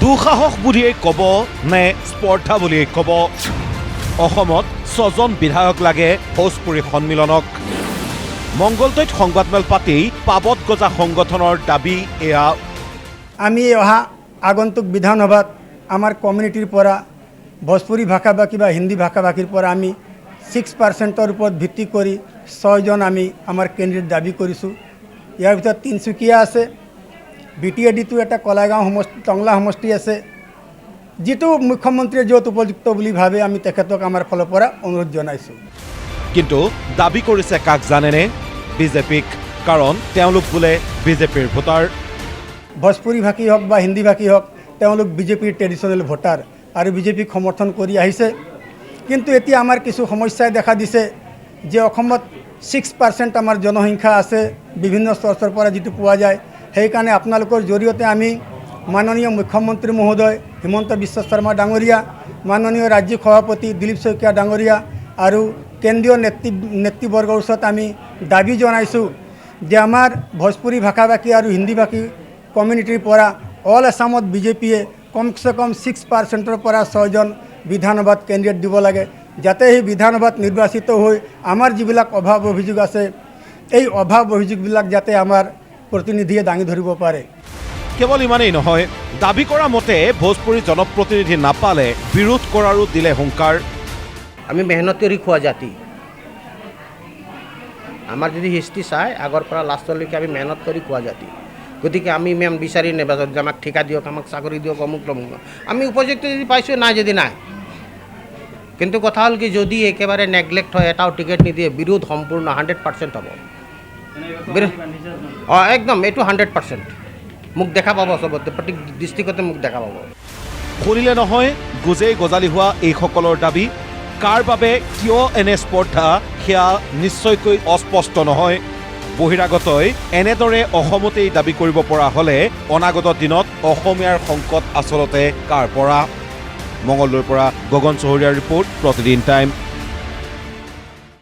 দুঃসাহস বুলিয়েই ক'ব নে স্পৰ্ধা বুলিয়েই ক'ব অসমত ৬জন বিধায়ক লাগে ভোজপুৰী সন্মিলনক মংগলদৈত সংবাদমেল পাতি পাবত গজা সংগঠনৰ দাবী এয়া আমি অহা আগন্তুক বিধানসভাত আমাৰ কমিউনিটিৰ পৰা ভোজপুৰী ভাষাভাষী বা হিন্দী ভাষাভাষীৰ পৰা আমি 6% ওপৰত ভিত্তি কৰি 6জন আমি আমাৰ কেন্দ্ৰীয় দাবী কৰিছোঁ ইয়াৰ ভিতৰত তিনিচুকীয়া আছে BTAD-টো এটা কলাগাঁও সমষ্টি টংলা সমষ্টি আছে যিটো মুখ্যমন্ত্ৰীয়ে য'ত উপযুক্ত বুলি ভাবে আমি তেখেতক আমাৰ ফালৰ পৰা অনুৰোধ জনাইছোঁ কিন্তু দাবী কৰিছে কাক জানেনে বিজেপিক কাৰণ তেওঁলোক বোলে বিজেপিৰ ভোটাৰ ভোজপুৰী ভাষী হওক বা হিন্দী ভাষী হওক তেওঁলোক বিজেপিৰ ট্ৰেডিশ্যনেল ভোটাৰ আৰু বিজেপিক সমৰ্থন কৰি আহিছে কিন্তু এতিয়া আমাৰ কিছু সমস্যাই দেখা দিছে যে অসমত 6% আমাৰ জনসংখ্যা আছে বিভিন্ন স্তৰৰ পৰা যিটো পোৱা যায় সেইকাৰণে আপোনালোকৰ জৰিয়তে আমি মাননীয় মুখ্যমন্ত্ৰী মহোদয় হিমন্ত বিশ্ব শৰ্মা ডাঙৰীয়া মাননীয় ৰাজ্যিক সভাপতি দিলীপ শইকীয়া ডাঙৰীয়া আৰু কেন্দ্ৰীয় নেতৃবৰ্গৰ ওচৰত আমি দাবী জনাইছোঁ যে আমাৰ ভোজপুৰী ভাষাভাষী আৰু হিন্দী ভাষী কমিউনিটিৰ পৰা অল আসামত বিজেপিয়ে কমসে কম 6%ৰ পৰা 6জন বিধানসভাত কেন্দ্ৰীয় দিব লাগে যাতে সেই বিধানসভাত নিৰ্বাচিত হৈ আমাৰ যিবিলাক অভাৱ অভিযোগ আছে এই অভাৱ অভিযোগবিলাক যাতে আমাৰ প্ৰতিনিধিয়ে দাঙি ধৰিব পাৰে কেৱল ইমানেই নহয় দাবী কৰা মতে ভোজপুৰী জনপ্ৰতিনিধি নাপালে বিৰোধ কৰাৰো দিলে হুংকাৰ আমি মেহনতেৰি খোৱা জাতি আমাৰ যদি হিষ্ট্ৰী চাই আগৰ পৰা লাষ্টলৈকে আমি মেহনত কৰি খোৱা জাতি গতিকে আমি ইমান বিচাৰি নেবাজত যে আমাক ঠিকা দিয়ক আমাক চাকৰি দিয়ক অমুক তমুক আমি উপযুক্ত যদি পাইছোঁ নাই যদি নাই কিন্তু কথা হ'ল কি যদি একেবাৰে নেগলেক্ট হয় এটাও টিকেট নিদিয়ে বিৰোধ সম্পূৰ্ণ 100% হ'ব অঁ একদম এইটো 100% মোক দেখা পাব চবতে প্ৰত্যেক ডিষ্ট্ৰিক্টতে মোক দেখা পাব শুনিলে নহয় গুজেই গজালি হোৱা এইসকলৰ দাবী কাৰ বাবে কিয় এনে স্পৰ্ধা সেয়া নিশ্চয়কৈ অস্পষ্ট নহয় বহিৰাগতই এনেদৰে অসমতেই দাবী কৰিব পৰা হ'লে অনাগত দিনত অসমীয়াৰ সংকট আচলতে কাৰ পৰা মঙলদৈৰ পৰা গগন চহৰীয়াৰ ৰিপৰ্ট প্ৰতিদিন টাইম